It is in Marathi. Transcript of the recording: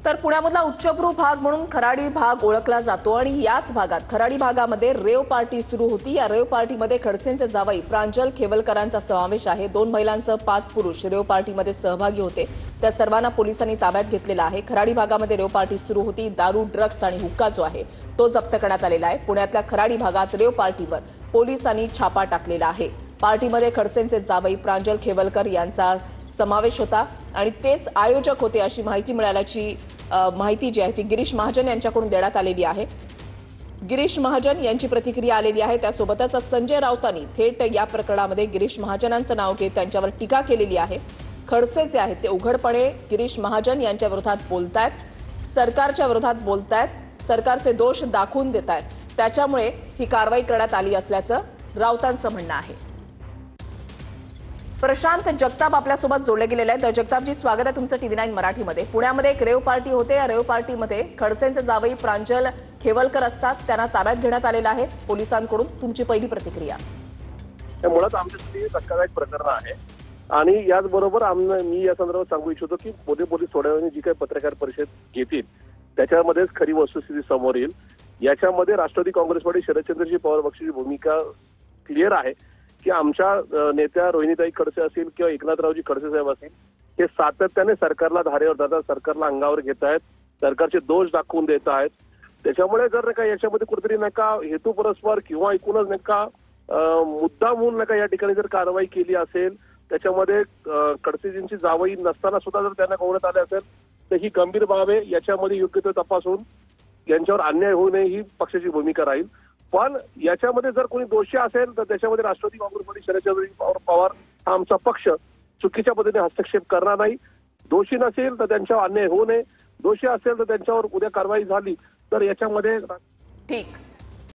तर पुण्यामधला उच्चभ्रू भाग म्हणून खराडी भाग ओळखला जातो आणि याच भागात खराडी भागामध्ये रेव पार्टी सुरू होती। या रेव पार्टीमध्ये खडसेंचे जावई प्रांजल खेवलकरांचा समावेश आहे। 2 महिलांसह 5 पुरुष रेव पार्टीमध्ये सहभागी होते। त्या सर्वांना पोलिसांनी ताब्यात घेतलेला आहे। खराडी भागामध्ये रेव पार्टी सुरू होती। दारू, ड्रग्स आणि हुक्का जो आहे तो जप्त करण्यात आलेला आहे। पुण्यातल्या खराडी भागात रेव पार्टीवर पोलिसांनी छापा टाकलेला आहे। पार्टीमध्ये खडसेंचे जावई प्रांजल खेवलकर यांचा समावेश होता आणि तेच आयोजक होते अशी माहिती मिळाल्याची माहिती जी आहे ती गिरीश महाजन यांच्याकडून देण्यात आलेली आहे। गिरीश महाजन यांची प्रतिक्रिया आलेली आहे। त्यासोबतच संजय राऊतांनी थेट या प्रकरणामध्ये गिरीश महाजनांचं नाव घेत त्यांच्यावर टीका केलेली आहे। खडसे जे आहेत ते उघडपणे गिरीश महाजन यांच्या विरोधात बोलतायत, सरकारच्या विरोधात बोलतायत, सरकारचे दोष दाखवून देतायत। त्याच्यामुळे ही कारवाई करण्यात आली असल्याचं राऊतांचं म्हणणं आहे। प्रशांत जगताप आपल्यासोबत जोडले गेलेले आहेत। जगतापजी, स्वागत आहे तुमचं TV9 मराठीमध्ये। पुण्यामध्ये एक रेव पार्टी होते। या रेव पार्टीमध्ये खडसेंचे जावई प्रांजल खेवलकर असतात, त्यांना ताब्यात घेण्यात आलेलं आहे पोलिसांकडून। तुमची पहिली प्रतिक्रिया? मुळात आमच्यासाठी धक्कादायक प्रकरण आहे आणि याचबरोबर मी या संदर्भात सांगू इच्छितो की पोलीस थोड्या वेळाने जी काही पत्रकार परिषद घेतील त्याच्यामध्येच खरी वस्तुस्थिती समोर येईल। याच्यामध्ये राष्ट्रवादी काँग्रेस पार्टी शरदचंद्रजी पवार पक्षाची भूमिका क्लिअर आहे की आमच्या नेत्या रोहिणीताई खडसे असतील किंवा एकनाथरावजी खडसे साहेब असतील हे सातत्याने सरकारला धारेवर धरतात, सरकारला अंगावर घेत आहेत, सरकारचे दोष दाखवून देत आहेत। त्याच्यामुळे जर नाही का याच्यामध्ये कुठेतरी नाही का हेतू परस्पर किंवा एकूणच नाही का मुद्दा म्हणून नाही का या ठिकाणी जर कारवाई केली असेल, त्याच्यामध्ये खडसेजींची जावई नसताना सुद्धा जर त्यांना कळवण्यात आले असेल तर ही गंभीर बाब आहे। याच्यामध्ये योग्य ते तपासून यांच्यावर अन्याय होऊ नये ही पक्षाची भूमिका राहील। पण याच्यामध्ये जर कोणी दोषी असेल तर त्याच्यामध्ये राष्ट्रवादी काँग्रेस पार्टी शरदचंद्रजी पवार हा आमचा पक्ष चुकीच्या पद्धतीने हस्तक्षेप करणार नाही। दोषी नसेल तर त्यांच्यावर अन्याय होऊ नये, दोषी असेल तर त्यांच्यावर उद्या कारवाई झाली तर याच्यामध्ये ठीक